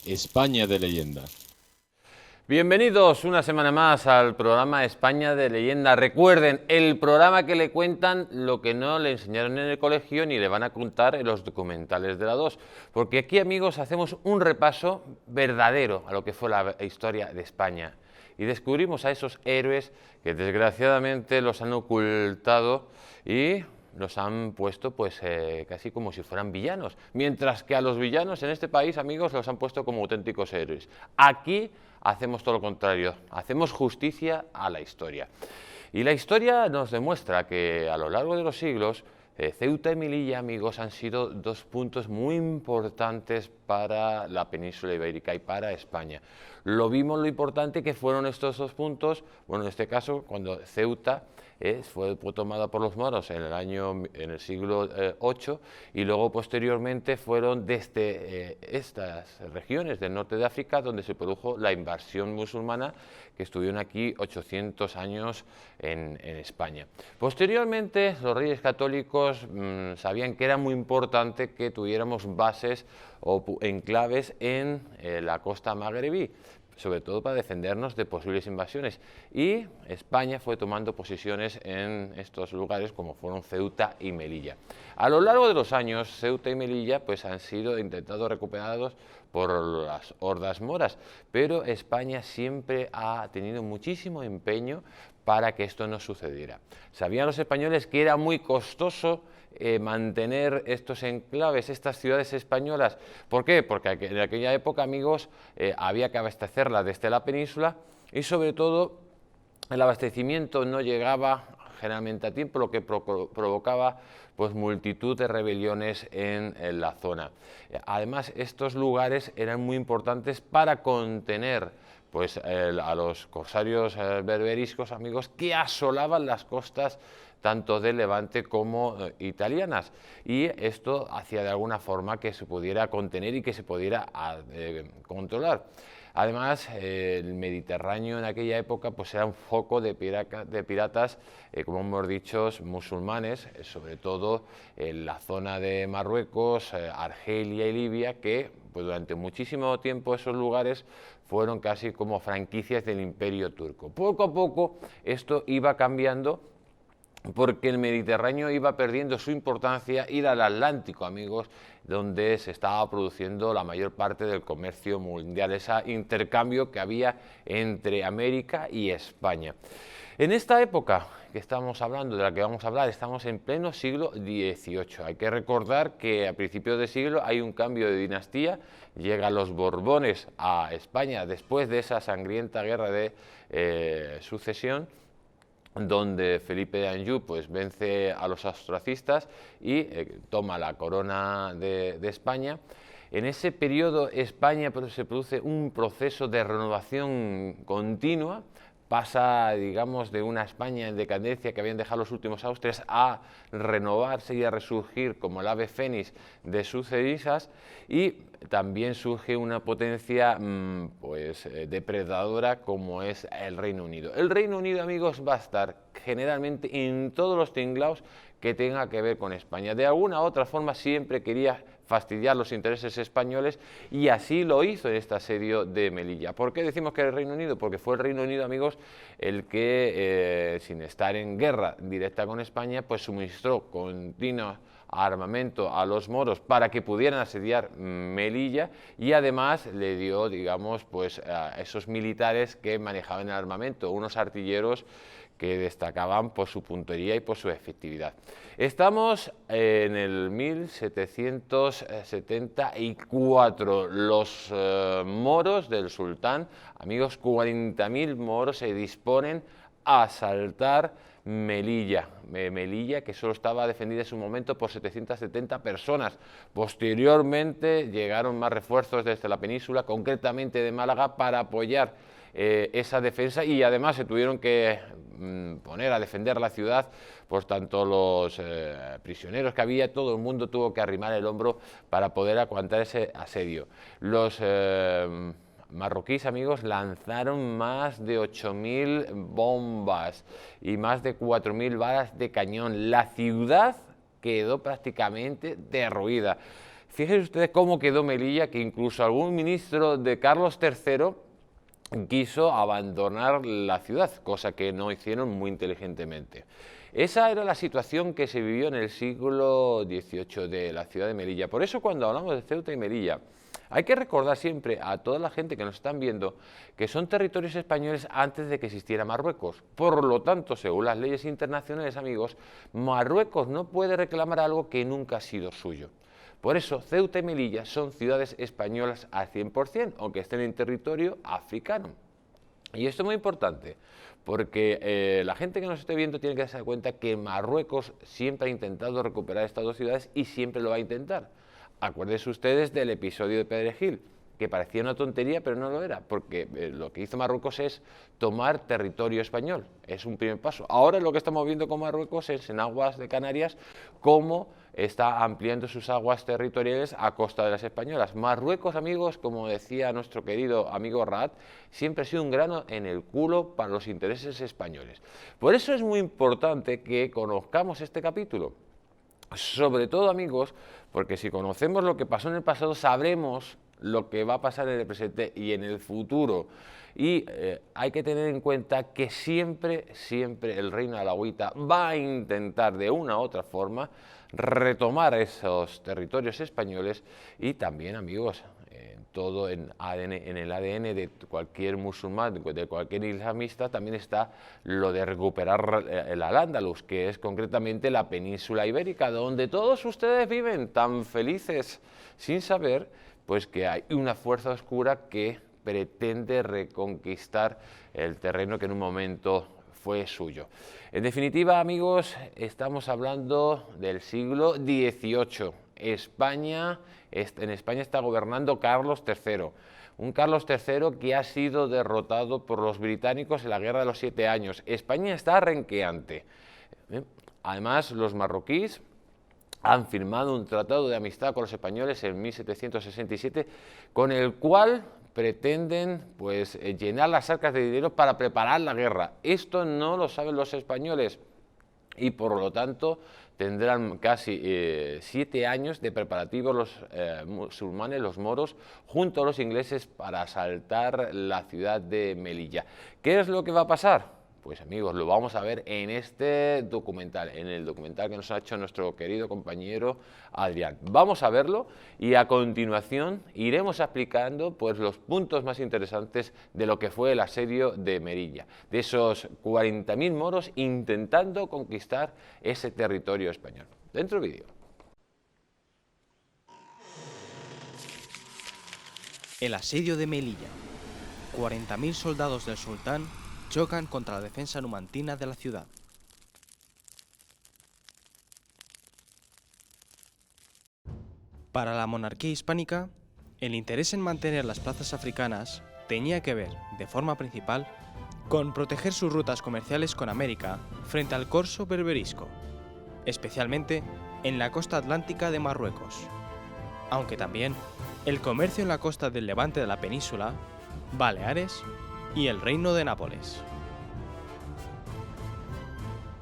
España de Leyenda. Bienvenidos una semana más al programa España de Leyenda. Recuerden, el programa que le cuentan lo que no le enseñaron en el colegio ni le van a contar en los documentales de la 2. Porque aquí, amigos, hacemos un repaso verdadero a lo que fue la historia de España. Y descubrimos a esos héroes que desgraciadamente los han ocultado y los han puesto pues casi como si fueran villanos. Mientras que a los villanos en este país, amigos, los han puesto como auténticos héroes. Aquí hacemos todo lo contrario, hacemos justicia a la historia. Y la historia nos demuestra que a lo largo de los siglos, Ceuta y Melilla, amigos, han sido dos puntos muy importantes para la península ibérica y para España. Lo vimos lo importante que fueron estos dos puntos, bueno, en este caso, cuando Ceuta fue tomada por los moros en el siglo VIII y luego posteriormente fueron desde estas regiones del norte de África donde se produjo la invasión musulmana que estuvieron aquí 800 años en España. Posteriormente los reyes católicos sabían que era muy importante que tuviéramos bases o enclaves en la costa magrebí, sobre todo para defendernos de posibles invasiones, y España fue tomando posiciones en estos lugares como fueron Ceuta y Melilla. A lo largo de los años, Ceuta y Melilla pues, han sido intentados recuperados por las hordas moras, pero España siempre ha tenido muchísimo empeño para que esto no sucediera. Sabían los españoles que era muy costoso mantener estos enclaves, estas ciudades españolas. ¿Por qué? Porque en aquella época, amigos, había que abastecerlas desde la península y sobre todo el abastecimiento no llegaba generalmente a tiempo, lo que provocaba pues multitud de rebeliones en la zona. Además, estos lugares eran muy importantes para contener pues, a los corsarios berberiscos, amigos, que asolaban las costas tanto de Levante como italianas, y esto hacía de alguna forma que se pudiera contener y que se pudiera controlar. Además, el Mediterráneo en aquella época pues, era un foco de piratas, como hemos dicho, musulmanes, sobre todo en la zona de Marruecos, Argelia y Libia, que pues, durante muchísimo tiempo esos lugares fueron casi como franquicias del Imperio turco. Poco a poco esto iba cambiando, porque el Mediterráneo iba perdiendo su importancia, ir al Atlántico, amigos, donde se estaba produciendo la mayor parte del comercio mundial, ese intercambio que había entre América y España. En esta época que estamos hablando, de la que vamos a hablar, estamos en pleno siglo XVIII. Hay que recordar que a principios de siglo hay un cambio de dinastía, llegan los Borbones a España después de esa sangrienta guerra de sucesión, donde Felipe de Anjou pues, vence a los austracistas y toma la corona de España. En ese periodo España se produce un proceso de renovación continua, pasa, digamos, de una España en decadencia que habían dejado los últimos Austrias a renovarse y a resurgir como el ave fénix de sus cenizas, y también surge una potencia pues, depredadora como es el Reino Unido. El Reino Unido, amigos, va a estar generalmente en todos los tinglaos que tenga que ver con España. De alguna u otra forma siempre quería fastidiar los intereses españoles y así lo hizo en este asedio de Melilla. ¿Por qué decimos que era el Reino Unido? Porque fue el Reino Unido, amigos, el que, sin estar en guerra directa con España, pues suministró continuo armamento a los moros para que pudieran asediar Melilla, y además le dio, digamos, pues a esos militares que manejaban el armamento, unos artilleros que destacaban por su puntería y por su efectividad. Estamos en el 1774. Los moros del sultán, amigos, 40.000 moros se disponen a asaltar Melilla, que solo estaba defendida en su momento por 770 personas. Posteriormente llegaron más refuerzos desde la península, concretamente de Málaga, para apoyar esa defensa, y además se tuvieron que poner a defender la ciudad, por tanto los prisioneros que había, todo el mundo tuvo que arrimar el hombro para poder aguantar ese asedio. Los marroquíes, amigos, lanzaron más de 8.000 bombas y más de 4.000 balas de cañón. La ciudad quedó prácticamente derruida. Fíjense ustedes cómo quedó Melilla, que incluso algún ministro de Carlos III quiso abandonar la ciudad, cosa que no hicieron muy inteligentemente. Esa era la situación que se vivió en el siglo XVIII de la ciudad de Melilla. Por eso cuando hablamos de Ceuta y Melilla, hay que recordar siempre a toda la gente que nos están viendo que son territorios españoles antes de que existiera Marruecos. Por lo tanto, según las leyes internacionales, amigos, Marruecos no puede reclamar algo que nunca ha sido suyo. Por eso, Ceuta y Melilla son ciudades españolas al 100%, aunque estén en territorio africano. Y esto es muy importante, porque la gente que nos esté viendo tiene que darse cuenta que Marruecos siempre ha intentado recuperar estas dos ciudades y siempre lo va a intentar. Acuérdense ustedes del episodio de Perejil, que parecía una tontería, pero no lo era, porque lo que hizo Marruecos es tomar territorio español, es un primer paso. Ahora lo que estamos viendo con Marruecos es en aguas de Canarias, cómo está ampliando sus aguas territoriales a costa de las españolas. Marruecos, amigos, como decía nuestro querido amigo Raad, siempre ha sido un grano en el culo para los intereses españoles. Por eso es muy importante que conozcamos este capítulo. Sobre todo, amigos, porque si conocemos lo que pasó en el pasado, sabremos lo que va a pasar en el presente y en el futuro. Y hay que tener en cuenta que siempre el reino alauita va a intentar de una u otra forma retomar esos territorios españoles y también, amigos, todo en el ADN de cualquier musulmán, de cualquier islamista, también está lo de recuperar el Al-Ándalus, que es concretamente la península ibérica, donde todos ustedes viven tan felices sin saber pues que hay una fuerza oscura que pretende reconquistar el terreno que en un momento fue suyo. En definitiva, amigos, estamos hablando del siglo XVIII. En España está gobernando Carlos III, un Carlos III que ha sido derrotado por los británicos en la Guerra de los 7 Años. España está renqueante. Además, los marroquíes han firmado un tratado de amistad con los españoles en 1767, con el cual pretenden pues, llenar las arcas de dinero para preparar la guerra. Esto no lo saben los españoles y por lo tanto tendrán casi 7 años de preparativos los musulmanes, los moros, junto a los ingleses para asaltar la ciudad de Melilla. ¿Qué es lo que va a pasar? Pues amigos, lo vamos a ver en este documental, en el documental que nos ha hecho nuestro querido compañero Adrián. Vamos a verlo y a continuación iremos explicando pues, los puntos más interesantes de lo que fue el asedio de Melilla, de esos 40.000 moros intentando conquistar ese territorio español. Dentro vídeo. El asedio de Melilla. 40.000 soldados del sultán chocan contra la defensa numantina de la ciudad. Para la monarquía hispánica, el interés en mantener las plazas africanas tenía que ver, de forma principal, con proteger sus rutas comerciales con América frente al corso berberisco, especialmente en la costa atlántica de Marruecos, aunque también el comercio en la costa del levante de la península, Baleares y el Reino de Nápoles.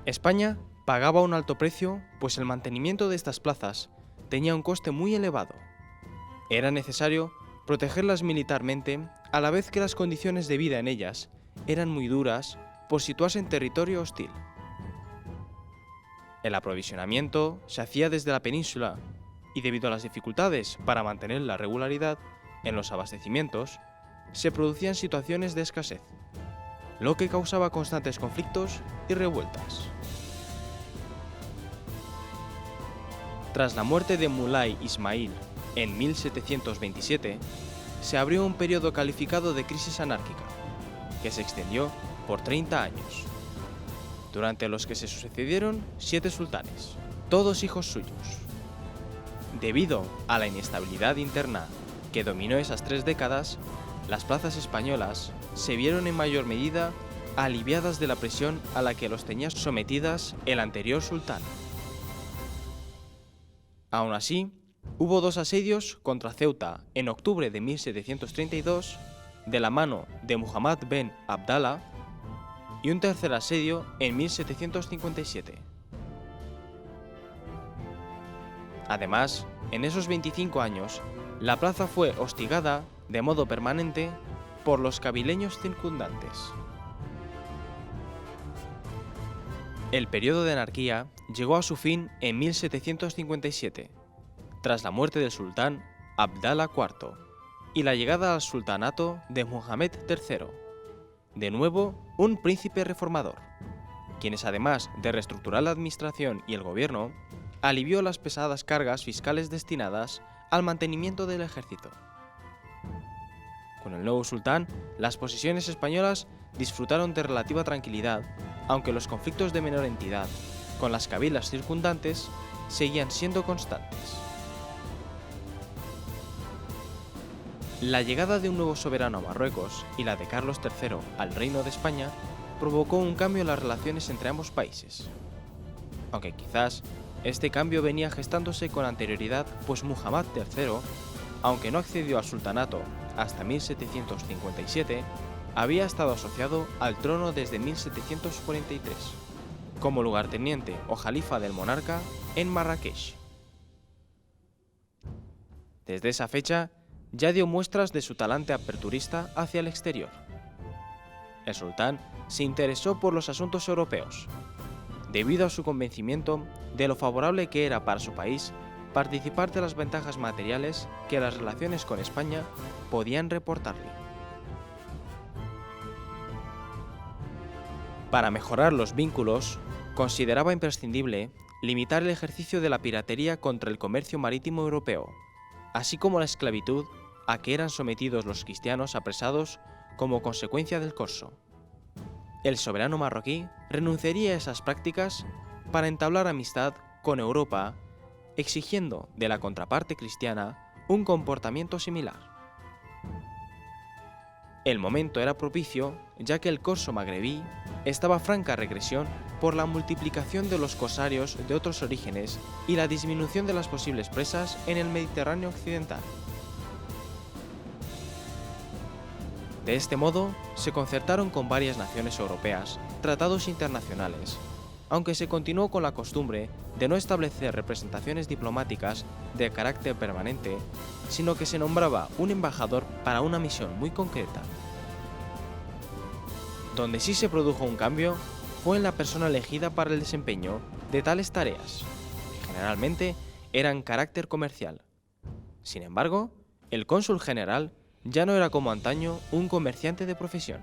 España pagaba un alto precio, pues el mantenimiento de estas plazas tenía un coste muy elevado. Era necesario protegerlas militarmente, a la vez que las condiciones de vida en ellas eran muy duras por situarse en territorio hostil. El aprovisionamiento se hacía desde la península y debido a las dificultades para mantener la regularidad en los abastecimientos, se producían situaciones de escasez, lo que causaba constantes conflictos y revueltas. Tras la muerte de Mulay Ismail en 1727, se abrió un periodo calificado de crisis anárquica, que se extendió por 30 años, durante los que se sucedieron 7 sultanes, todos hijos suyos. Debido a la inestabilidad interna que dominó esas 3 décadas, las plazas españolas se vieron en mayor medida aliviadas de la presión a la que los tenía sometidas el anterior sultán. Aún así, hubo 2 asedios contra Ceuta en octubre de 1732 de la mano de Muhammad ben Abdallah y un tercer asedio en 1757. Además, en esos 25 años, la plaza fue hostigada de modo permanente por los cabileños circundantes. El periodo de anarquía llegó a su fin en 1757, tras la muerte del sultán Abdalá IV y la llegada al sultanato de Muhammad III, de nuevo un príncipe reformador, quienes además de reestructurar la administración y el gobierno, alivió las pesadas cargas fiscales destinadas al mantenimiento del ejército. Con el nuevo sultán, las posesiones españolas disfrutaron de relativa tranquilidad, aunque los conflictos de menor entidad con las cabilas circundantes seguían siendo constantes. La llegada de un nuevo soberano a Marruecos y la de Carlos III al Reino de España provocó un cambio en las relaciones entre ambos países. Aunque quizás este cambio venía gestándose con anterioridad, pues Muhammad III, aunque no accedió al sultanato hasta 1757, había estado asociado al trono desde 1743, como lugarteniente o jalifa del monarca en Marrakech. Desde esa fecha, ya dio muestras de su talante aperturista hacia el exterior. El sultán se interesó por los asuntos europeos, debido a su convencimiento de lo favorable que era para su país participar de las ventajas materiales que las relaciones con España podían reportarle. Para mejorar los vínculos, consideraba imprescindible limitar el ejercicio de la piratería contra el comercio marítimo europeo, así como la esclavitud a que eran sometidos los cristianos apresados como consecuencia del corso. El soberano marroquí renunciaría a esas prácticas para entablar amistad con Europa, exigiendo de la contraparte cristiana un comportamiento similar. El momento era propicio, ya que el corso magrebí estaba en franca regresión por la multiplicación de los corsarios de otros orígenes y la disminución de las posibles presas en el Mediterráneo occidental. De este modo, se concertaron con varias naciones europeas tratados internacionales, aunque se continuó con la costumbre de no establecer representaciones diplomáticas de carácter permanente, sino que se nombraba un embajador para una misión muy concreta. Donde sí se produjo un cambio fue en la persona elegida para el desempeño de tales tareas, que generalmente eran carácter comercial. Sin embargo, el cónsul general ya no era como antaño un comerciante de profesión.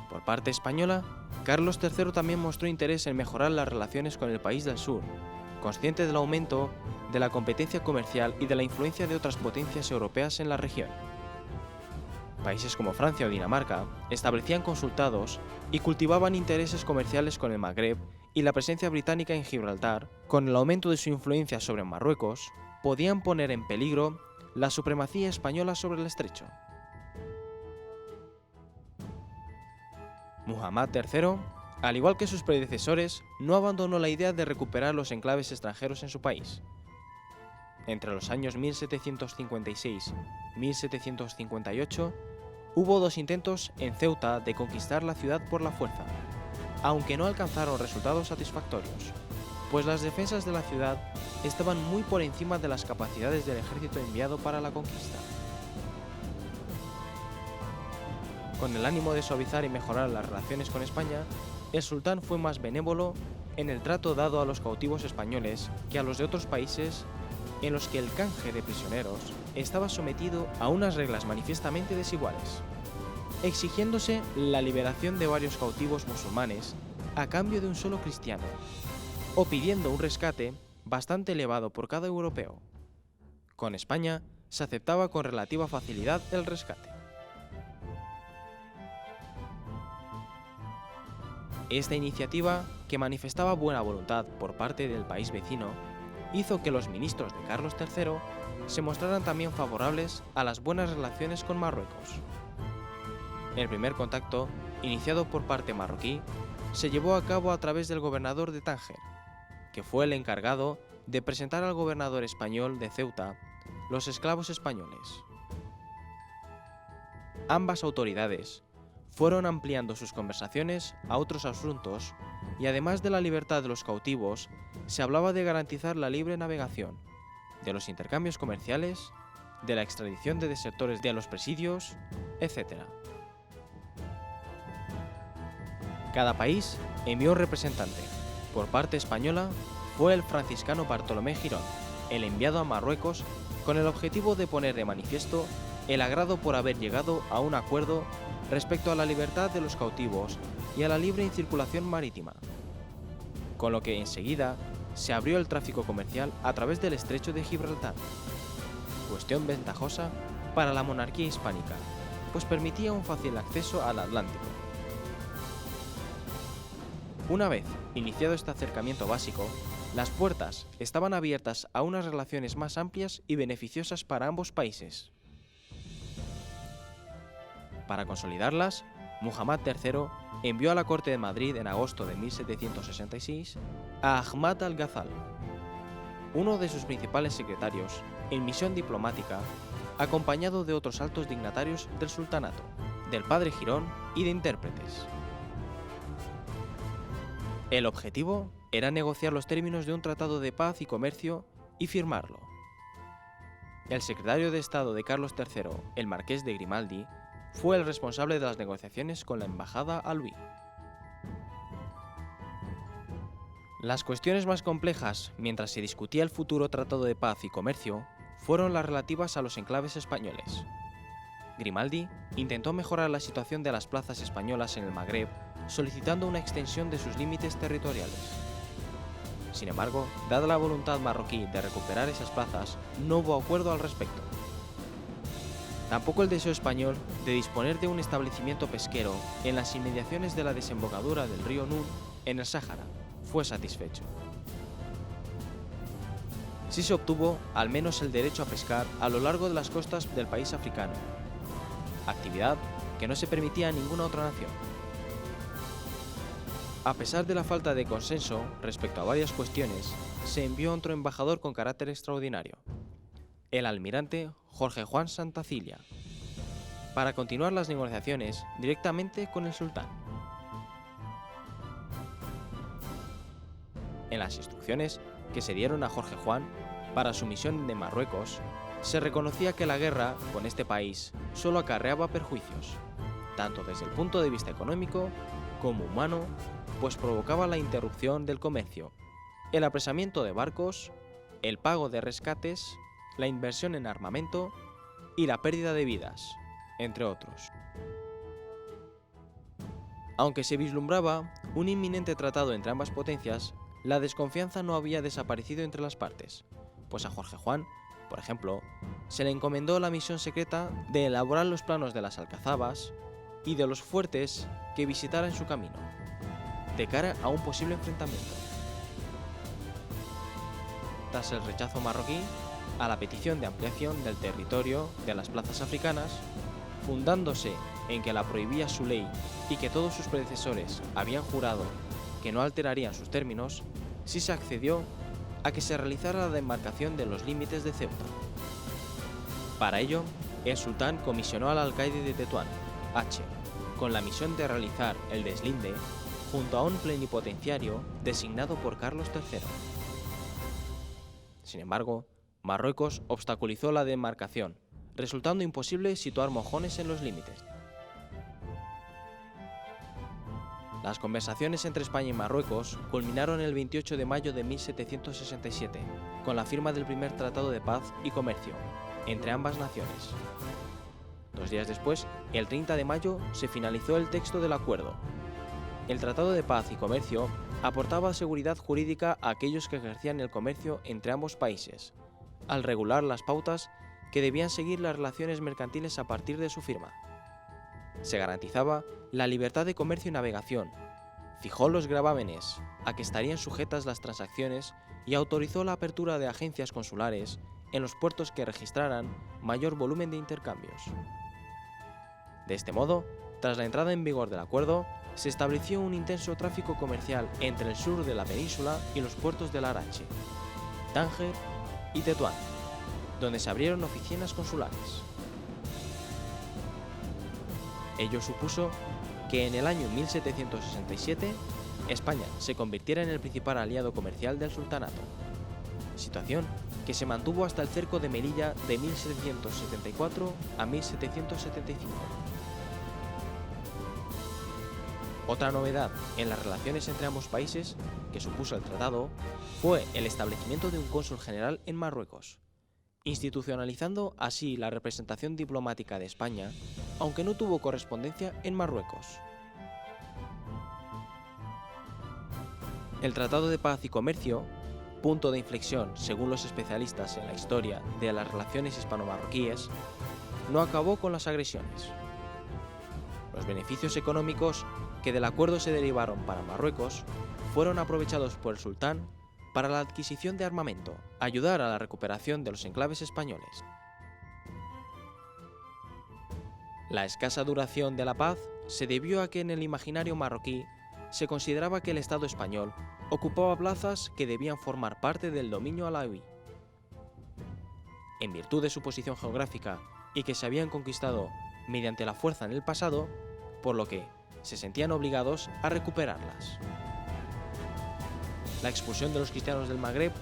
Por parte española, Carlos III también mostró interés en mejorar las relaciones con el país del sur, consciente del aumento de la competencia comercial y de la influencia de otras potencias europeas en la región. Países como Francia o Dinamarca establecían consultados y cultivaban intereses comerciales con el Magreb, y la presencia británica en Gibraltar, con el aumento de su influencia sobre Marruecos, podían poner en peligro la supremacía española sobre el estrecho. Muhammad III, al igual que sus predecesores, no abandonó la idea de recuperar los enclaves extranjeros en su país. Entre los años 1756 y 1758, hubo dos intentos en Ceuta de conquistar la ciudad por la fuerza, aunque no alcanzaron resultados satisfactorios, pues las defensas de la ciudad estaban muy por encima de las capacidades del ejército enviado para la conquista. Con el ánimo de suavizar y mejorar las relaciones con España, el sultán fue más benévolo en el trato dado a los cautivos españoles que a los de otros países en los que el canje de prisioneros estaba sometido a unas reglas manifiestamente desiguales, exigiéndose la liberación de varios cautivos musulmanes a cambio de un solo cristiano, o pidiendo un rescate bastante elevado por cada europeo. Con España se aceptaba con relativa facilidad el rescate. Esta iniciativa, que manifestaba buena voluntad por parte del país vecino, hizo que los ministros de Carlos III se mostraran también favorables a las buenas relaciones con Marruecos. El primer contacto, iniciado por parte marroquí, se llevó a cabo a través del gobernador de Tánger, que fue el encargado de presentar al gobernador español de Ceuta los esclavos españoles. Ambas autoridades fueron ampliando sus conversaciones a otros asuntos y además de la libertad de los cautivos, se hablaba de garantizar la libre navegación, de los intercambios comerciales, de la extradición de desertores de los presidios, etc. Cada país envió un representante. Por parte española fue el franciscano Bartolomé Girón, el enviado a Marruecos con el objetivo de poner de manifiesto el agrado por haber llegado a un acuerdo respecto a la libertad de los cautivos y a la libre circulación marítima, con lo que enseguida se abrió el tráfico comercial a través del estrecho de Gibraltar, cuestión ventajosa para la monarquía hispánica, pues permitía un fácil acceso al Atlántico. Una vez iniciado este acercamiento básico, las puertas estaban abiertas a unas relaciones más amplias y beneficiosas para ambos países. Para consolidarlas, Muhammad III envió a la corte de Madrid en agosto de 1766 a Ahmad al-Ghazal, uno de sus principales secretarios, en misión diplomática, acompañado de otros altos dignatarios del sultanato, del padre Girón y de intérpretes. El objetivo era negociar los términos de un tratado de paz y comercio y firmarlo. El secretario de Estado de Carlos III, el marqués de Grimaldi, fue el responsable de las negociaciones con la embajada a Louis. Las cuestiones más complejas, mientras se discutía el futuro tratado de paz y comercio, fueron las relativas a los enclaves españoles. Grimaldi intentó mejorar la situación de las plazas españolas en el Magreb, solicitando una extensión de sus límites territoriales. Sin embargo, dada la voluntad marroquí de recuperar esas plazas, no hubo acuerdo al respecto. Tampoco el deseo español de disponer de un establecimiento pesquero en las inmediaciones de la desembocadura del río Nun, en el Sáhara, fue satisfecho. Sí se obtuvo al menos el derecho a pescar a lo largo de las costas del país africano, actividad que no se permitía a ninguna otra nación. A pesar de la falta de consenso respecto a varias cuestiones, se envió otro embajador con carácter extraordinario, el almirante Jorge Juan Santacilia, para continuar las negociaciones directamente con el sultán. En las instrucciones que se dieron a Jorge Juan para su misión de Marruecos, se reconocía que la guerra con este país solo acarreaba perjuicios, tanto desde el punto de vista económico como humano, pues provocaba la interrupción del comercio, el apresamiento de barcos, el pago de rescates, la inversión en armamento y la pérdida de vidas, entre otros. Aunque se vislumbraba un inminente tratado entre ambas potencias, la desconfianza no había desaparecido entre las partes, pues a Jorge Juan, por ejemplo, se le encomendó la misión secreta de elaborar los planos de las alcazabas y de los fuertes que visitara en su camino, de cara a un posible enfrentamiento. Tras el rechazo marroquí a la petición de ampliación del territorio de las plazas africanas, fundándose en que la prohibía su ley y que todos sus predecesores habían jurado que no alterarían sus términos, sí se accedió a que se realizara la demarcación de los límites de Ceuta. Para ello, el sultán comisionó al alcaide de Tetuán, H, con la misión de realizar el deslinde junto a un plenipotenciario designado por Carlos III. Sin embargo, Marruecos obstaculizó la demarcación, resultando imposible situar mojones en los límites. Las conversaciones entre España y Marruecos culminaron el 28 de mayo de 1767, con la firma del primer Tratado de Paz y Comercio entre ambas naciones. 2 días después, el 30 de mayo, se finalizó el texto del acuerdo. El Tratado de Paz y Comercio aportaba seguridad jurídica a aquellos que ejercían el comercio entre ambos países, al regular las pautas que debían seguir las relaciones mercantiles a partir de su firma. Se garantizaba la libertad de comercio y navegación, fijó los gravámenes a que estarían sujetas las transacciones y autorizó la apertura de agencias consulares en los puertos que registraran mayor volumen de intercambios. De este modo, tras la entrada en vigor del acuerdo, se estableció un intenso tráfico comercial entre el sur de la península y los puertos de Larache, Tánger y Tetuán, donde se abrieron oficinas consulares. Ello supuso que en el año 1767 España se convirtiera en el principal aliado comercial del sultanato, situación que se mantuvo hasta el cerco de Melilla de 1774 a 1775. Otra novedad en las relaciones entre ambos países que supuso el tratado fue el establecimiento de un cónsul general en Marruecos, institucionalizando así la representación diplomática de España, aunque no tuvo correspondencia en Marruecos. El Tratado de Paz y Comercio, punto de inflexión según los especialistas en la historia de las relaciones hispano-marroquíes, no acabó con las agresiones. Los beneficios económicos que del acuerdo se derivaron para Marruecos fueron aprovechados por el sultán para la adquisición de armamento, ayudar a la recuperación de los enclaves españoles. La escasa duración de la paz se debió a que en el imaginario marroquí se consideraba que el Estado español ocupaba plazas que debían formar parte del dominio alauí. En virtud de su posición geográfica y que se habían conquistado mediante la fuerza en el pasado, por lo que se sentían obligados a recuperarlas. La expulsión de los cristianos del Magreb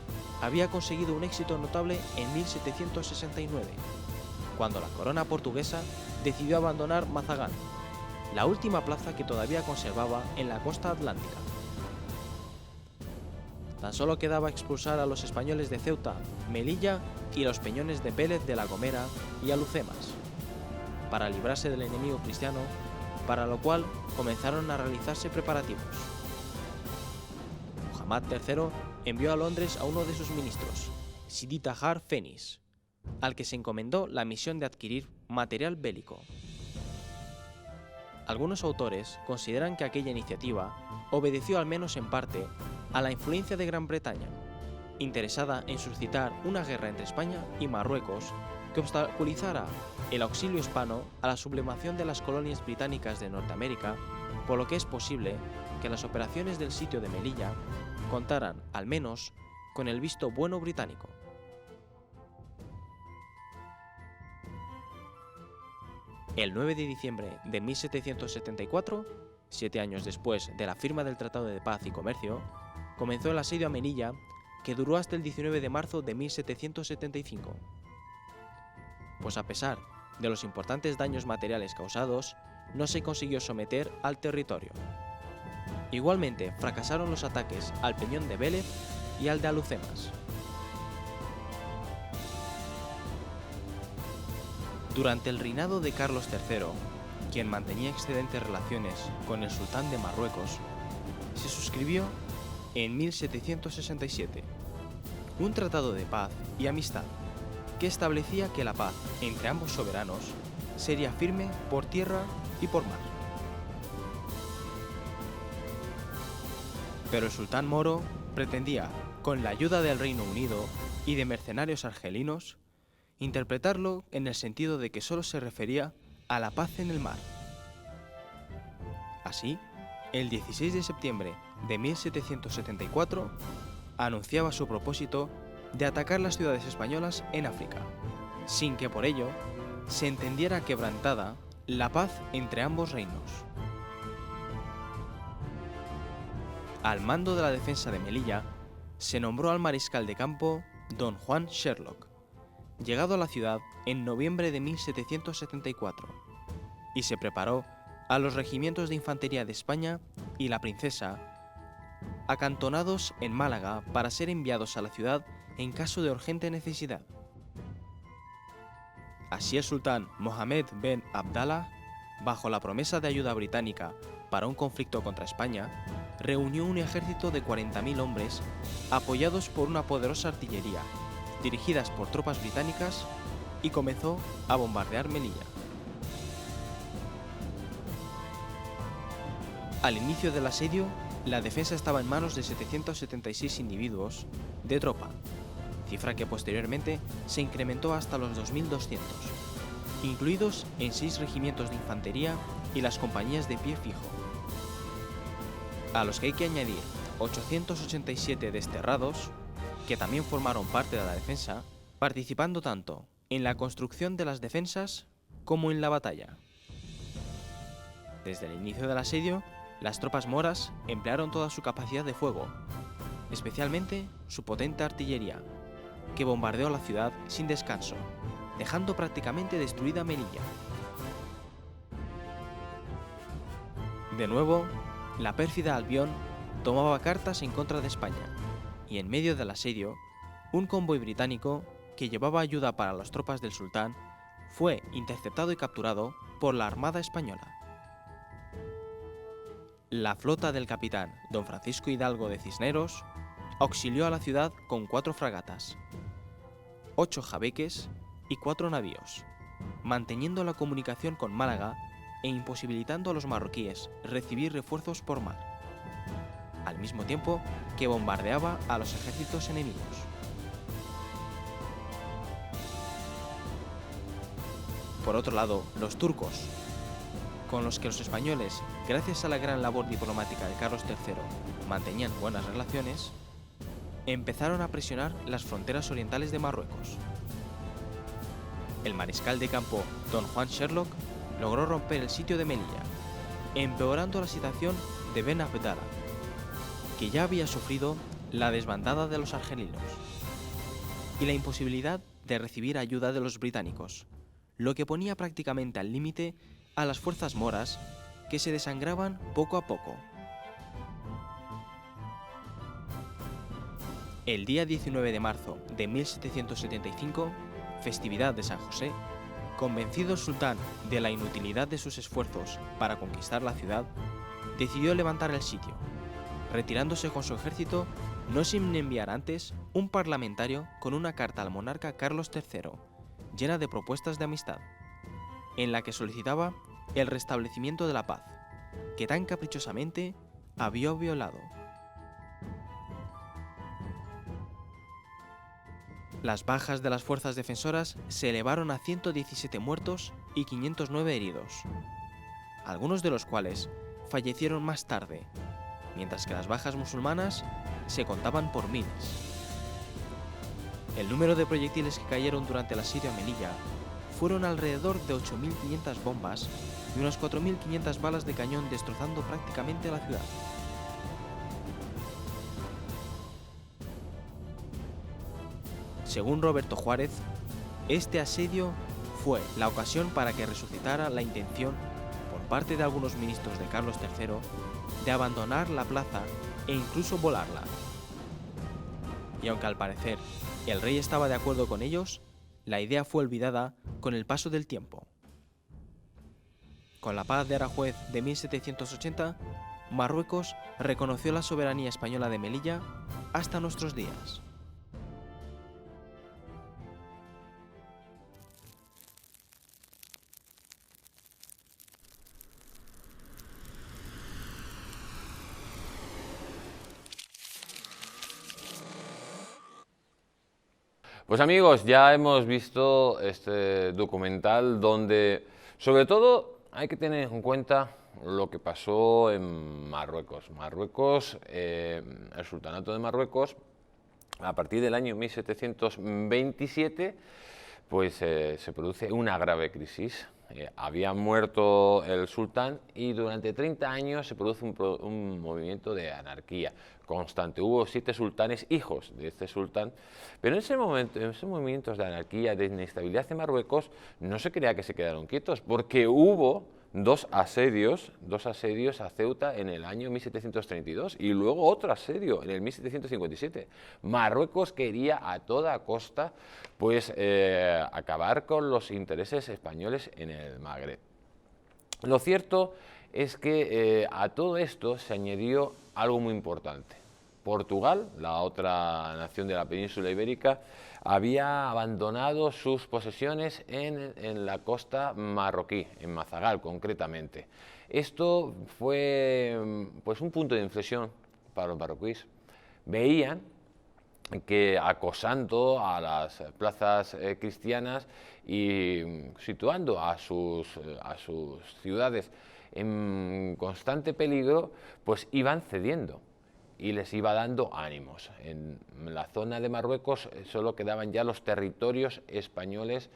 había conseguido un éxito notable en 1769, cuando la corona portuguesa decidió abandonar Mazagán, la última plaza que todavía conservaba en la costa atlántica. Tan solo quedaba expulsar a los españoles de Ceuta, Melilla y los peñones de Vélez de la Gomera y Alhucemas, para librarse del enemigo cristiano, para lo cual comenzaron a realizarse preparativos. Muhammad III envió a Londres a uno de sus ministros, Sidi Tahar Fenis, al que se encomendó la misión de adquirir material bélico. Algunos autores consideran que aquella iniciativa obedeció al menos en parte a la influencia de Gran Bretaña, interesada en suscitar una guerra entre España y Marruecos que obstaculizara el auxilio hispano a la sublevación de las colonias británicas de Norteamérica, por lo que es posible que las operaciones del sitio de Melilla contaran, al menos, con el visto bueno británico. El 9 de diciembre de 1774, 7 años después de la firma del Tratado de Paz y Comercio, comenzó el asedio a Melilla, que duró hasta el 19 de marzo de 1775. Pues a pesar de los importantes daños materiales causados, no se consiguió someter al territorio. Igualmente fracasaron los ataques al Peñón de Vélez y al de Alhucemas. Durante el reinado de Carlos III, quien mantenía excelentes relaciones con el sultán de Marruecos, se suscribió en 1767 un tratado de paz y amistad que establecía que la paz entre ambos soberanos sería firme por tierra y por mar. Pero el sultán moro pretendía, con la ayuda del Reino Unido y de mercenarios argelinos, interpretarlo en el sentido de que solo se refería a la paz en el mar. Así, el 16 de septiembre de 1774 anunciaba su propósito de atacar las ciudades españolas en África, sin que por ello se entendiera quebrantada la paz entre ambos reinos. Al mando de la defensa de Melilla se nombró al mariscal de campo don Juan Sherlock, llegado a la ciudad en noviembre de 1774, y se preparó a los regimientos de infantería de España y la princesa, acantonados en Málaga para ser enviados a la ciudad en caso de urgente necesidad. Así el sultán Mohammed ben Abdallah, bajo la promesa de ayuda británica para un conflicto contra España, reunió un ejército de 40.000 hombres apoyados por una poderosa artillería, dirigidas por tropas británicas, y comenzó a bombardear Melilla. Al inicio del asedio, la defensa estaba en manos de 776 individuos de tropa, cifra que posteriormente se incrementó hasta los 2.200, incluidos en 6 regimientos de infantería y las compañías de pie fijo, a los que hay que añadir 887 desterrados, que también formaron parte de la defensa, participando tanto en la construcción de las defensas como en la batalla. Desde el inicio del asedio, las tropas moras emplearon toda su capacidad de fuego, especialmente su potente artillería, que bombardeó la ciudad sin descanso, dejando prácticamente destruida Melilla. De nuevo, la pérfida Albión tomaba cartas en contra de España, y en medio del asedio, un convoy británico que llevaba ayuda para las tropas del sultán fue interceptado y capturado por la Armada Española. La flota del capitán don Francisco Hidalgo de Cisneros auxilió a la ciudad con 4 fragatas, 8 jabeques y 4 navíos, manteniendo la comunicación con Málaga e imposibilitando a los marroquíes recibir refuerzos por mar, al mismo tiempo que bombardeaba a los ejércitos enemigos. Por otro lado, los turcos, con los que los españoles, gracias a la gran labor diplomática de Carlos III, mantenían buenas relaciones, empezaron a presionar las fronteras orientales de Marruecos. El mariscal de campo don Juan Sherlock logró romper el sitio de Melilla, empeorando la situación de Ben Abdallah, que ya había sufrido la desbandada de los argelinos, y la imposibilidad de recibir ayuda de los británicos, lo que ponía prácticamente al límite a las fuerzas moras, que se desangraban poco a poco. El día 19 de marzo de 1775, festividad de San José, convencido el sultán de la inutilidad de sus esfuerzos para conquistar la ciudad, decidió levantar el sitio, retirándose con su ejército no sin enviar antes un parlamentario con una carta al monarca Carlos III, llena de propuestas de amistad, en la que solicitaba el restablecimiento de la paz, que tan caprichosamente había violado. Las bajas de las fuerzas defensoras se elevaron a 117 muertos y 509 heridos, algunos de los cuales fallecieron más tarde, mientras que las bajas musulmanas se contaban por miles. El número de proyectiles que cayeron durante el asedio a Melilla fueron alrededor de 8.500 bombas y unas 4.500 balas de cañón, destrozando prácticamente la ciudad. Según Roberto Juárez, este asedio fue la ocasión para que resucitara la intención por parte de algunos ministros de Carlos III de abandonar la plaza e incluso volarla. Y aunque al parecer el rey estaba de acuerdo con ellos, la idea fue olvidada con el paso del tiempo. Con la paz de Aranjuez de 1780, Marruecos reconoció la soberanía española de Melilla hasta nuestros días. Pues amigos, ya hemos visto este documental donde, sobre todo, hay que tener en cuenta lo que pasó en Marruecos. El Sultanato de Marruecos, a partir del año 1727, pues se produce una grave crisis. Había muerto el sultán y durante 30 años se produce un movimiento de anarquía constante. Hubo 7 sultanes, hijos de este sultán, pero en ese momento, en esos movimientos de anarquía, de inestabilidad en Marruecos, no se creía que se quedaron quietos, porque hubo dos asedios a Ceuta en el año 1732 y luego otro asedio en el 1757. Marruecos quería a toda costa pues acabar con los intereses españoles en el Magreb. Lo cierto es que a todo esto se añadió algo muy importante. Portugal, la otra nación de la península ibérica, había abandonado sus posesiones en la costa marroquí, en Mazagal concretamente. Esto fue pues un punto de inflexión para los marroquíes. Veían que acosando a las plazas cristianas y situando a sus ciudades en constante peligro, pues iban cediendo y les iba dando ánimos. En la zona de Marruecos solo quedaban ya los territorios españoles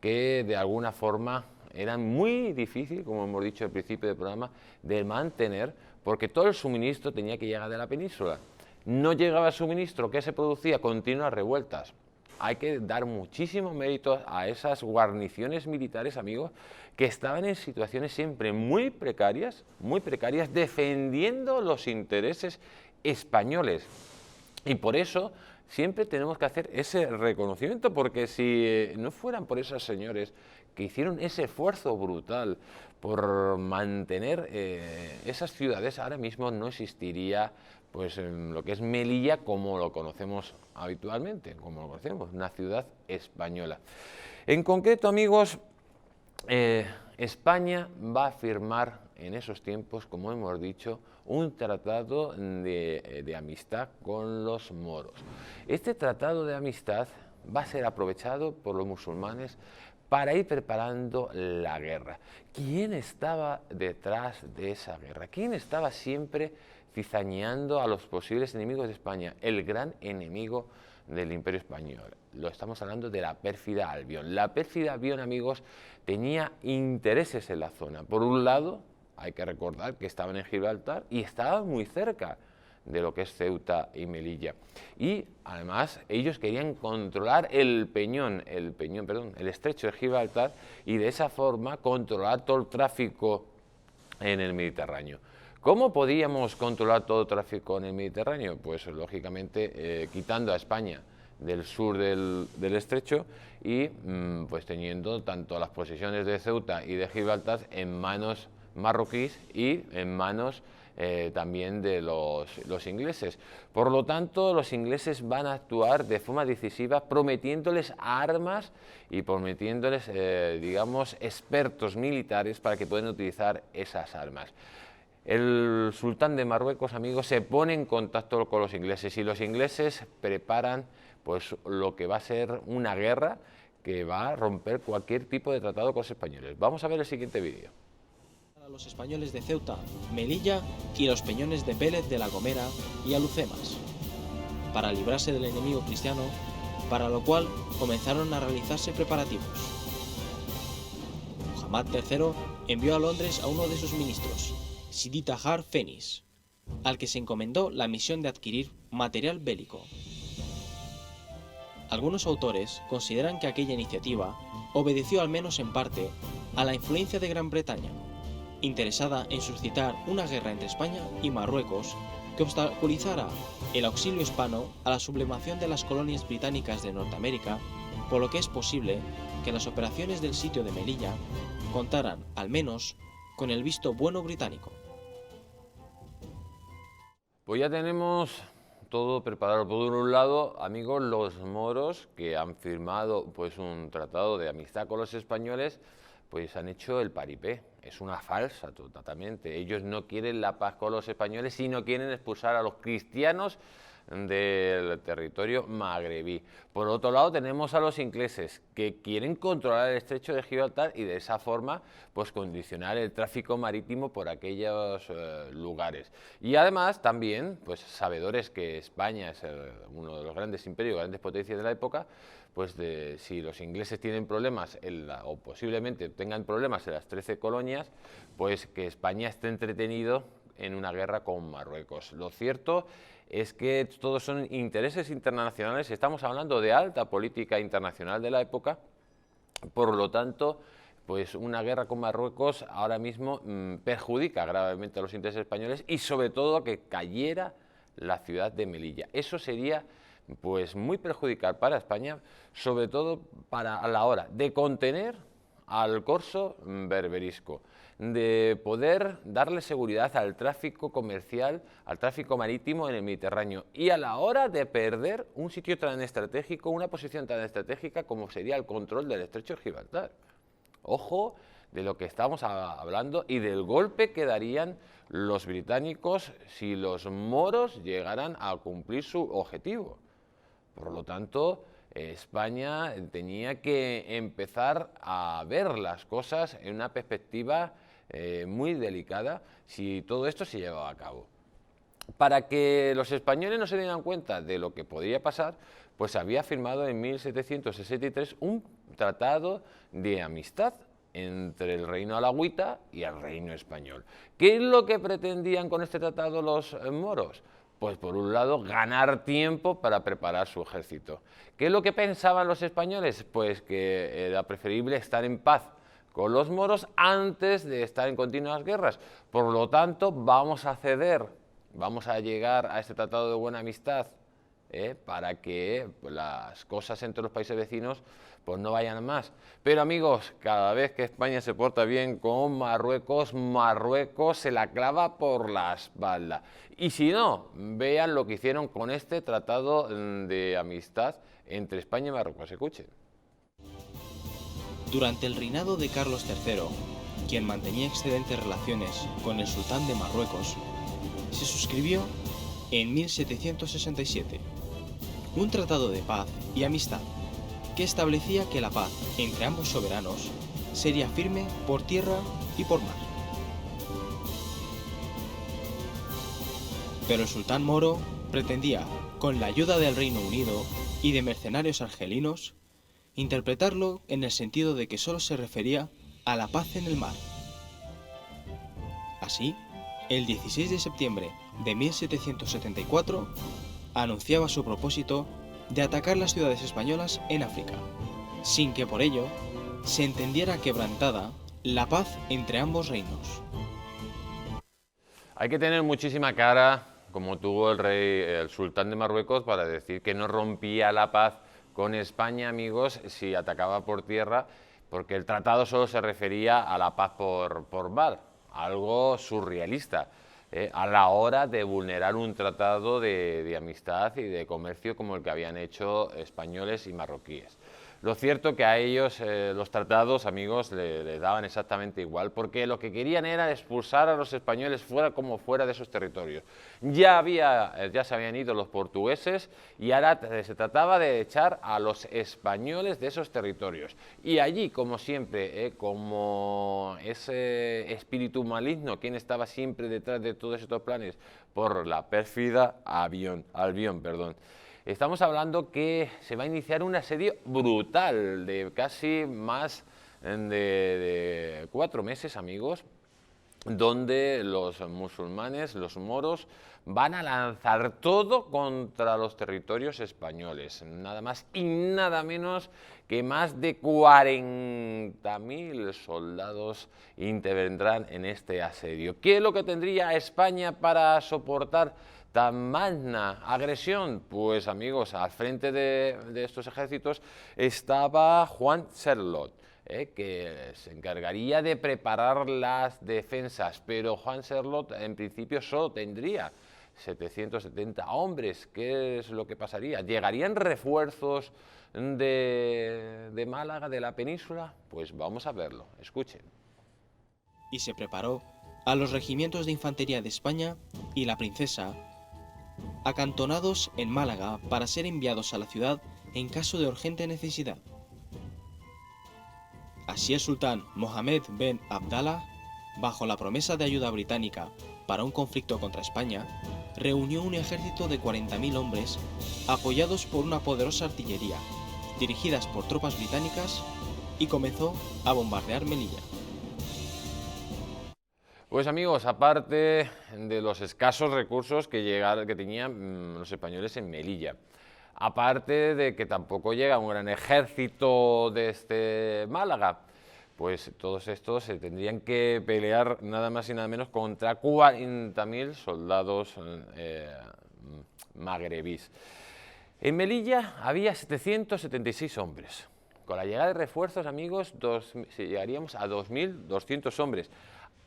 que de alguna forma era muy difícil, como hemos dicho al principio del programa, de mantener, porque todo el suministro tenía que llegar de la península. No llegaba el suministro, ¿qué se producía? Continuas revueltas. Hay que dar muchísimos méritos a esas guarniciones militares, amigos, que estaban en situaciones siempre muy precarias, defendiendo los intereses españoles. Y por eso siempre tenemos que hacer ese reconocimiento, porque si no fueran por esos señores que hicieron ese esfuerzo brutal por mantener esas ciudades, ahora mismo no existiría pues lo que es Melilla como lo conocemos habitualmente, como lo conocemos, una ciudad española. En concreto, amigos, España va a firmar en esos tiempos, como hemos dicho, un tratado de amistad con los moros. Este tratado de amistad va a ser aprovechado por los musulmanes para ir preparando la guerra. ¿Quién estaba detrás de esa guerra? ¿Quién estaba siempre cizañeando a los posibles enemigos de España? El gran enemigo del Imperio Español. Lo estamos hablando de la pérfida Albión. La pérfida Albión, amigos, tenía intereses en la zona. Por un lado, hay que recordar que estaban en Gibraltar y estaban muy cerca de lo que es Ceuta y Melilla. Y además ellos querían controlar el estrecho de Gibraltar, y de esa forma controlar todo el tráfico en el Mediterráneo. ¿Cómo podíamos controlar todo el tráfico en el Mediterráneo? Pues lógicamente quitando a España del sur del estrecho y pues teniendo tanto las posesiones de Ceuta y de Gibraltar en manos marroquíes y en manos también de los ingleses. Por lo tanto, los ingleses van a actuar de forma decisiva prometiéndoles armas y prometiéndoles, digamos, expertos militares para que puedan utilizar esas armas. El sultán de Marruecos, amigos, se pone en contacto con los ingleses y los ingleses preparan pues lo que va a ser una guerra que va a romper cualquier tipo de tratado con los españoles. Vamos a ver el siguiente vídeo. A los españoles de Ceuta, Melilla y los peñones de Vélez de la Gomera y Alucemas, para librarse del enemigo cristiano, para lo cual comenzaron a realizarse preparativos. Muhammad III envió a Londres a uno de sus ministros, Sidi Tahar Fenis, al que se encomendó la misión de adquirir material bélico. Algunos autores consideran que aquella iniciativa obedeció al menos en parte a la influencia de Gran Bretaña, interesada en suscitar una guerra entre España y Marruecos que obstaculizara el auxilio hispano a la sublevación de las colonias británicas de Norteamérica, por lo que es posible que las operaciones del sitio de Melilla contaran, al menos, con el visto bueno británico. Pues ya tenemos todo preparado. Por un lado, amigos, los moros que han firmado pues un tratado de amistad con los españoles, pues han hecho el paripé. Es una falsa totalmente. Ellos no quieren la paz con los españoles, sino quieren expulsar a los cristianos del territorio magrebí. Por otro lado, tenemos a los ingleses que quieren controlar el estrecho de Gibraltar y de esa forma pues condicionar el tráfico marítimo por aquellos lugares. Y además también, pues sabedores que España es uno de los grandes imperios, grandes potencias de la época, pues si los ingleses tienen problemas o posiblemente tengan problemas en las 13 colonias, pues que España esté entretenido en una guerra con Marruecos. Lo cierto es que todos son intereses internacionales, estamos hablando de alta política internacional de la época, por lo tanto, pues una guerra con Marruecos ahora mismo perjudica gravemente a los intereses españoles y sobre todo que cayera la ciudad de Melilla. Eso sería pues muy perjudicial para España, sobre todo a la hora de contener al corso berberisco, de poder darle seguridad al tráfico comercial, al tráfico marítimo en el Mediterráneo y a la hora de perder un sitio tan estratégico, una posición tan estratégica como sería el control del estrecho de Gibraltar. Ojo de lo que estamos hablando y del golpe que darían los británicos si los moros llegaran a cumplir su objetivo. Por lo tanto, España tenía que empezar a ver las cosas en una perspectiva muy delicada si todo esto se llevaba a cabo. Para que los españoles no se dieran cuenta de lo que podría pasar, pues había firmado en 1763 un tratado de amistad entre el reino alauita y el reino español. ¿Qué es lo que pretendían con este tratado los moros? Pues por un lado ganar tiempo para preparar su ejército. ¿Qué es lo que pensaban los españoles? Pues que era preferible estar en paz con los moros antes de estar en continuas guerras. Por lo tanto, vamos a ceder, vamos a llegar a este tratado de buena amistad, para que las cosas entre los países vecinos pues no vayan más. Pero amigos, cada vez que España se porta bien con Marruecos, Marruecos se la clava por la espalda. Y si no, vean lo que hicieron con este tratado de amistad entre España y Marruecos. Escuchen. Durante el reinado de Carlos III, quien mantenía excelentes relaciones con el sultán de Marruecos, se suscribió en 1767 un tratado de paz y amistad que establecía que la paz entre ambos soberanos sería firme por tierra y por mar. Pero el sultán moro pretendía, con la ayuda del Reino Unido y de mercenarios argelinos, interpretarlo en el sentido de que solo se refería a la paz en el mar. Así, el 16 de septiembre de 1774, anunciaba su propósito de atacar las ciudades españolas en África, sin que por ello se entendiera quebrantada la paz entre ambos reinos. Hay que tener muchísima cara, como tuvo el sultán de Marruecos, para decir que no rompía la paz con España, amigos, si atacaba por tierra, porque el tratado solo se refería a la paz por mar, algo surrealista, a la hora de vulnerar un tratado de amistad y de comercio como el que habían hecho españoles y marroquíes. Lo cierto que a ellos los tratados, amigos, les daban exactamente igual, porque lo que querían era expulsar a los españoles fuera como fuera de esos territorios. Ya se habían ido los portugueses y ahora se trataba de echar a los españoles de esos territorios. Y allí, como siempre, como ese espíritu maligno, ¿quién estaba siempre detrás de todos estos planes? Por la pérfida Albión. Estamos hablando que se va a iniciar un asedio brutal de casi más de 4 meses, amigos, donde los musulmanes, los moros, van a lanzar todo contra los territorios españoles. Nada más y nada menos que más de 40.000 soldados intervendrán en este asedio. ¿Qué es lo que tendría España para soportar tan magna agresión? Pues amigos, al frente de estos ejércitos estaba Juan Serlot, que se encargaría de preparar las defensas, pero Juan Serlot en principio solo tendría 770 hombres. ¿Qué es lo que pasaría? ¿Llegarían refuerzos de Málaga, de la península? Pues vamos a verlo, escuchen. Y se preparó a los regimientos de infantería de España y la princesa, acantonados en Málaga para ser enviados a la ciudad en caso de urgente necesidad. Así el sultán Mohammed Ben Abdallah, bajo la promesa de ayuda británica para un conflicto contra España, reunió un ejército de 40.000 hombres apoyados por una poderosa artillería, dirigidas por tropas británicas, y comenzó a bombardear Melilla. Pues amigos, aparte de los escasos recursos que tenían los españoles en Melilla, aparte de que tampoco llega un gran ejército desde Málaga, pues todos estos se tendrían que pelear nada más y nada menos contra 40.000 soldados magrebíes. En Melilla había 776 hombres. Con la llegada de refuerzos, amigos, llegaríamos a 2.200 hombres.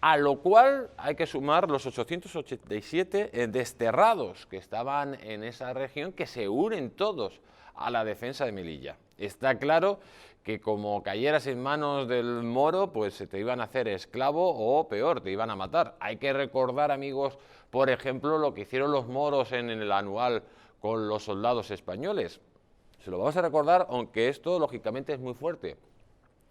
A lo cual hay que sumar los 887 desterrados que estaban en esa región, que se unen todos a la defensa de Melilla. Está claro que como cayeras en manos del moro, pues te iban a hacer esclavo o peor, te iban a matar. Hay que recordar, amigos, por ejemplo, lo que hicieron los moros en el Anual con los soldados españoles. Se lo vamos a recordar, aunque esto lógicamente es muy fuerte.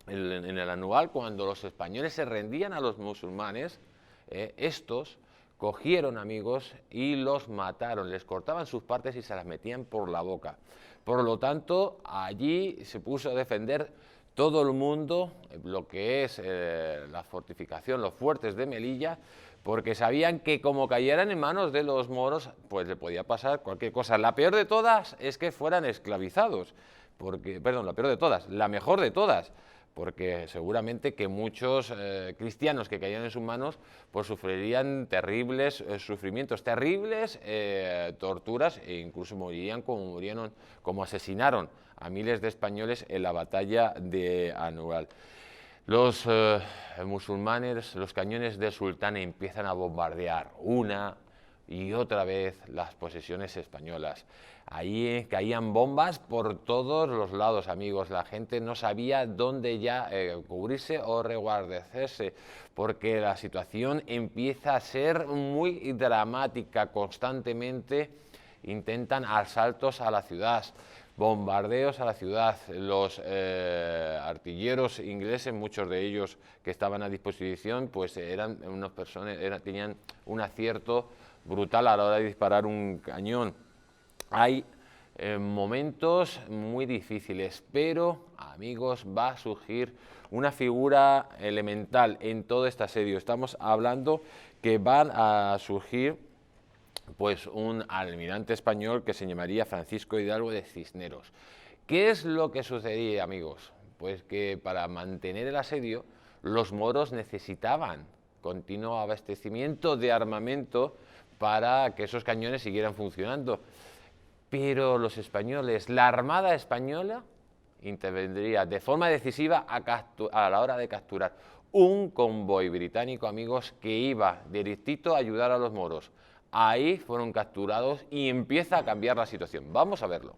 En el Anual, cuando los españoles se rendían a los musulmanes, estos cogieron, amigos, y los mataron, les cortaban sus partes y se las metían por la boca. Por lo tanto, allí se puso a defender todo el mundo lo que es la fortificación, los fuertes de Melilla, porque sabían que como cayeran en manos de los moros, pues le podía pasar cualquier cosa. La peor de todas es que fueran esclavizados, la peor de todas, la mejor de todas, porque seguramente que muchos cristianos que caían en sus manos pues sufrirían terribles sufrimientos, terribles torturas e incluso morirían como asesinaron a miles de españoles en la batalla de Anual. Los musulmanes, los cañones del sultán empiezan a bombardear una y otra vez las posesiones españolas. Ahí caían bombas por todos los lados, amigos. La gente no sabía dónde ya cubrirse o resguardecerse, porque la situación empieza a ser muy dramática. Constantemente intentan asaltos a la ciudad, bombardeos a la ciudad. Los artilleros ingleses, muchos de ellos que estaban a disposición, pues eran unas personas, tenían un acierto brutal a la hora de disparar un cañón. Hay momentos muy difíciles, pero, amigos, va a surgir una figura elemental en todo este asedio. Estamos hablando que van a surgir pues un almirante español que se llamaría Francisco Hidalgo de Cisneros. ¿Qué es lo que sucedía, amigos? Pues que para mantener el asedio los moros necesitaban continuo abastecimiento de armamento para que esos cañones siguieran funcionando. Pero los españoles, la Armada española, intervendría de forma decisiva a la hora de capturar un convoy británico, amigos, que iba directito a ayudar a los moros. Ahí fueron capturados y empieza a cambiar la situación. Vamos a verlo.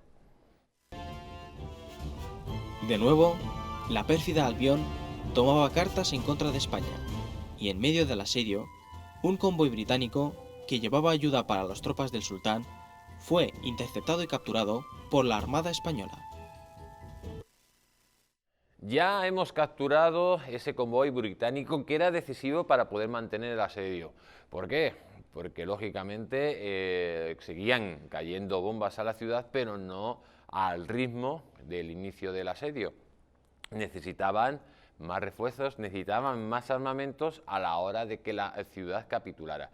De nuevo, la pérfida Albión tomaba cartas en contra de España, y en medio del asedio, un convoy británico que llevaba ayuda para las tropas del sultán fue interceptado y capturado por la Armada española. Ya hemos capturado ese convoy británico que era decisivo para poder mantener el asedio. ¿Por qué? Porque lógicamente seguían cayendo bombas a la ciudad, pero no al ritmo del inicio del asedio. Necesitaban más refuerzos, necesitaban más armamentos a la hora de que la ciudad capitulara.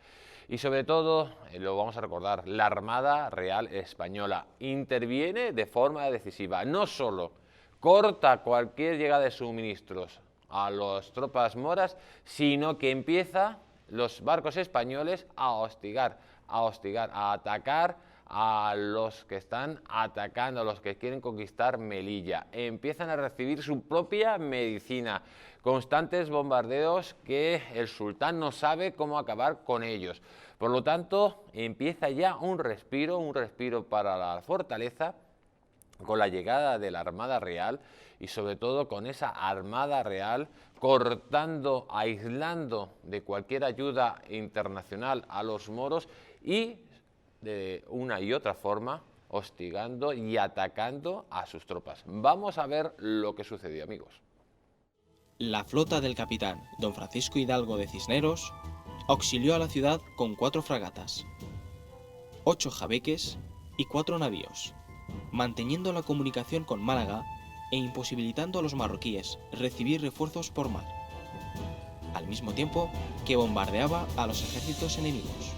Y sobre todo, lo vamos a recordar, la Armada Real Española interviene de forma decisiva. No solo corta cualquier llegada de suministros a las tropas moras, sino que empieza los barcos españoles a hostigar, a atacar a los que están atacando, a los que quieren conquistar Melilla. Empiezan a recibir su propia medicina, constantes bombardeos que el sultán no sabe cómo acabar con ellos. Por lo tanto, empieza ya un respiro para la fortaleza con la llegada de la Armada Real y sobre todo con esa Armada Real cortando, aislando de cualquier ayuda internacional a los moros y de una y otra forma hostigando y atacando a sus tropas. Vamos a ver lo que sucedió, amigos. La flota del capitán don Francisco Hidalgo de Cisneros auxilió a la ciudad con 4 fragatas, 8 jabeques y 4 navíos, manteniendo la comunicación con Málaga e imposibilitando a los marroquíes recibir refuerzos por mar, al mismo tiempo que bombardeaba a los ejércitos enemigos.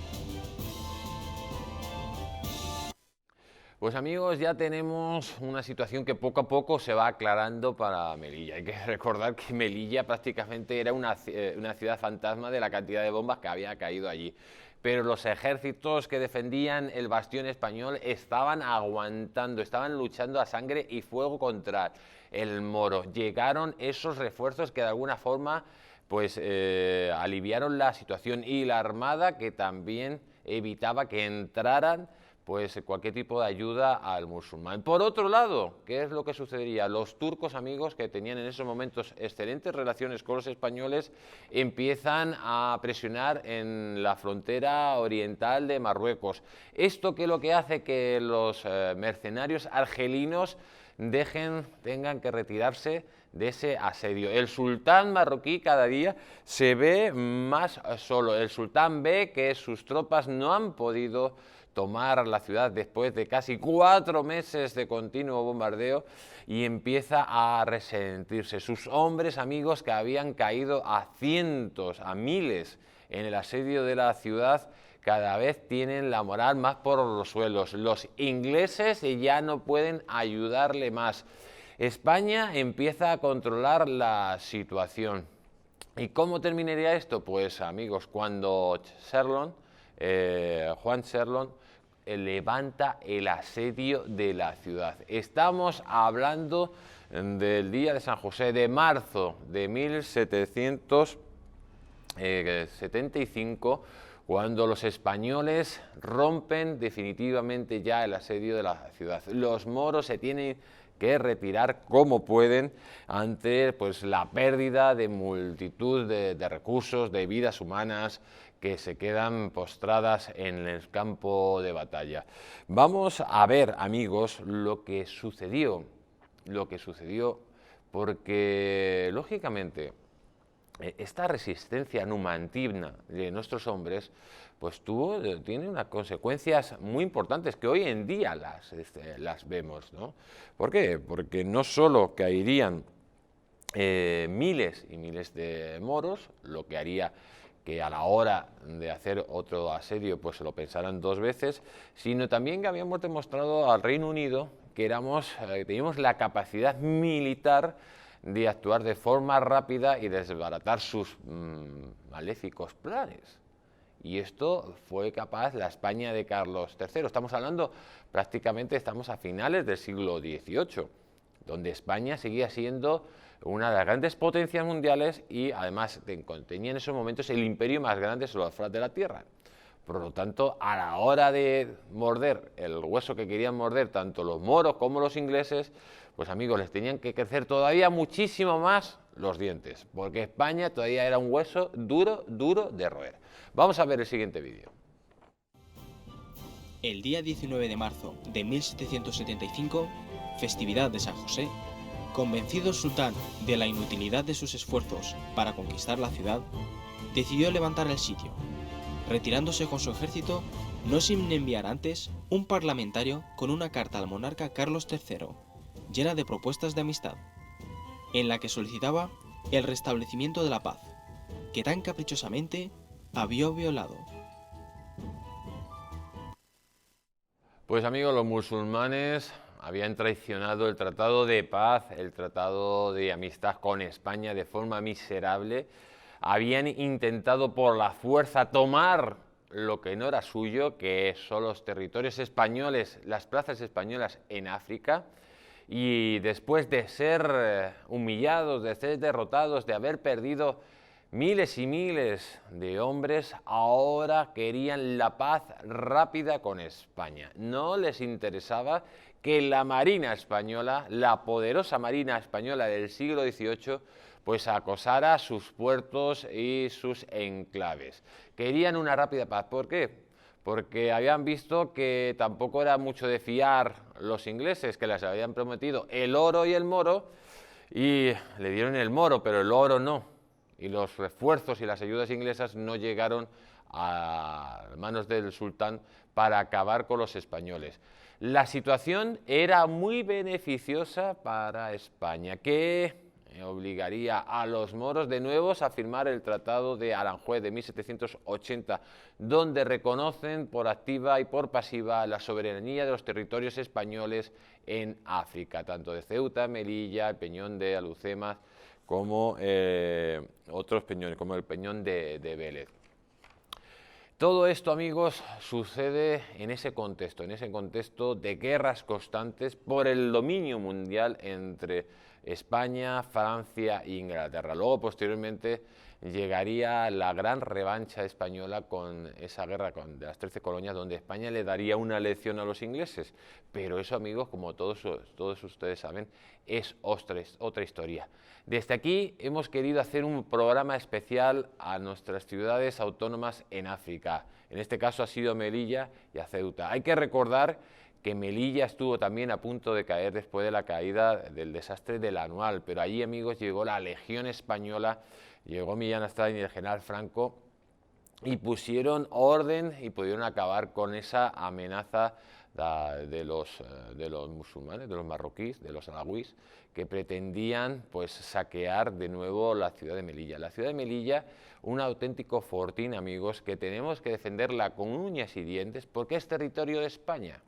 Pues amigos, ya tenemos una situación que poco a poco se va aclarando para Melilla. Hay que recordar que Melilla prácticamente era una ciudad fantasma de la cantidad de bombas que había caído allí. Pero los ejércitos que defendían el bastión español estaban aguantando, estaban luchando a sangre y fuego contra el moro. Llegaron esos refuerzos que de alguna forma pues aliviaron la situación y la armada que también evitaba que entraran pues cualquier tipo de ayuda al musulmán. Por otro lado, ¿qué es lo que sucedería? Los turcos, amigos, que tenían en esos momentos excelentes relaciones con los españoles, empiezan a presionar en la frontera oriental de Marruecos. Esto que lo que hace que los mercenarios argelinos tengan que retirarse de ese asedio. El sultán marroquí cada día se ve más solo. El sultán ve que sus tropas no han podido tomar la ciudad después de casi 4 meses de continuo bombardeo y empieza a resentirse. Sus hombres, amigos, que habían caído a cientos, a miles en el asedio de la ciudad, cada vez tienen la moral más por los suelos. Los ingleses ya no pueden ayudarle más. España empieza a controlar la situación. ¿Y cómo terminaría esto? Pues amigos, cuando Juan Sherlock levanta el asedio de la ciudad. Estamos hablando del día de San José, de marzo de 1775, cuando los españoles rompen definitivamente ya el asedio de la ciudad. Los moros se tienen que retirar como pueden ante pues, la pérdida de multitud de recursos, de vidas humanas que se quedan postradas en el campo de batalla. Vamos a ver, amigos, lo que sucedió, porque lógicamente esta resistencia numantina de nuestros hombres pues tiene unas consecuencias muy importantes que hoy en día las vemos, ¿no? ¿Por qué? Porque no solo caerían miles y miles de moros, lo que haría que a la hora de hacer otro asedio pues se lo pensaran 2 veces, sino también que habíamos demostrado al Reino Unido que teníamos la capacidad militar de actuar de forma rápida y desbaratar sus maléficos planes. Y esto fue capaz la España de Carlos III. Estamos hablando estamos a finales del siglo XVIII, donde España seguía siendo una de las grandes potencias mundiales y además tenía en esos momentos el imperio más grande sobre la faz de la tierra. Por lo tanto, a la hora de morder el hueso que querían morder tanto los moros como los ingleses, pues amigos, les tenían que crecer todavía muchísimo más los dientes, porque España todavía era un hueso duro de roer. Vamos a ver el siguiente vídeo. El día 19 de marzo de 1775, festividad de San José, convencido el sultán de la inutilidad de sus esfuerzos para conquistar la ciudad, decidió levantar el sitio, retirándose con su ejército, no sin enviar antes un parlamentario con una carta al monarca Carlos III, llena de propuestas de amistad, en la que solicitaba el restablecimiento de la paz, que tan caprichosamente había violado. Pues amigos, los musulmanes habían traicionado el tratado de paz, el tratado de amistad con España de forma miserable, habían intentado por la fuerza tomar lo que no era suyo, que son los territorios españoles, las plazas españolas en África, y después de ser humillados, de ser derrotados, de haber perdido miles y miles de hombres, ahora querían la paz rápida con España. No les interesaba que la Marina española, la poderosa Marina española del siglo XVIII, pues acosara sus puertos y sus enclaves. Querían una rápida paz. ¿Por qué? Porque habían visto que tampoco era mucho de fiar los ingleses, que les habían prometido el oro y el moro, y le dieron el moro, pero el oro no. Y los refuerzos y las ayudas inglesas no llegaron a manos del sultán para acabar con los españoles. La situación era muy beneficiosa para España, que obligaría a los moros de nuevo a firmar el Tratado de Aranjuez de 1780, donde reconocen por activa y por pasiva la soberanía de los territorios españoles en África, tanto de Ceuta, Melilla, el Peñón de Alhucemas, como otros peñones, como el Peñón de Vélez. Todo esto, amigos, sucede en ese contexto de guerras constantes por el dominio mundial entre España, Francia e Inglaterra. Luego, posteriormente, llegaría la gran revancha española con esa guerra de las 13 colonias, donde España le daría una lección a los ingleses. Pero eso, amigos, como todos ustedes saben, es otra historia. Desde aquí hemos querido hacer un programa especial a nuestras ciudades autónomas en África. En este caso ha sido a Melilla y a Ceuta. Hay que recordar que Melilla estuvo también a punto de caer después de la caída del desastre del Anual, pero allí, amigos, llegó la Legión Española, llegó Millán Astray y el general Franco, y pusieron orden y pudieron acabar con esa amenaza de los musulmanes, de los marroquíes, de los alawís, que pretendían pues saquear de nuevo la ciudad de Melilla. La ciudad de Melilla, un auténtico fortín, amigos, que tenemos que defenderla con uñas y dientes porque es territorio de España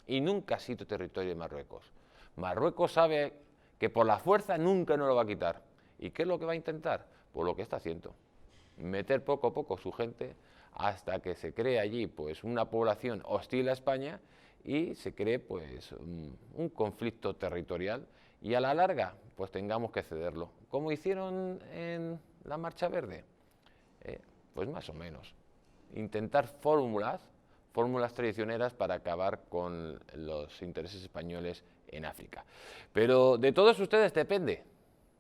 y nunca ha sido territorio de Marruecos. Marruecos sabe que por la fuerza nunca nos lo va a quitar. ¿Y qué es lo que va a intentar? Pues lo que está haciendo. Meter poco a poco su gente hasta que se cree allí pues una población hostil a España y se cree pues un conflicto territorial y a la larga pues tengamos que cederlo. ¿Cómo hicieron en la Marcha Verde? Pues más o menos. Intentar fórmulas traicioneras para acabar con los intereses españoles en África. Pero de todos ustedes depende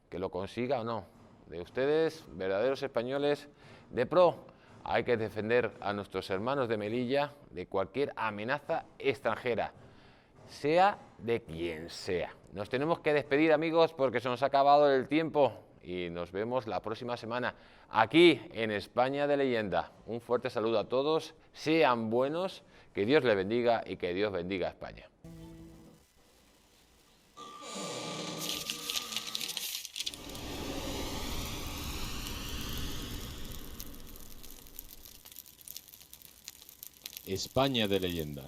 que lo consiga o no. De ustedes, verdaderos españoles de pro, hay que defender a nuestros hermanos de Melilla de cualquier amenaza extranjera, sea de quien sea. Nos tenemos que despedir, amigos, porque se nos ha acabado el tiempo y nos vemos la próxima semana aquí en España de Leyenda. Un fuerte saludo a todos, sean buenos, que Dios les bendiga y que Dios bendiga a España. España de Leyenda.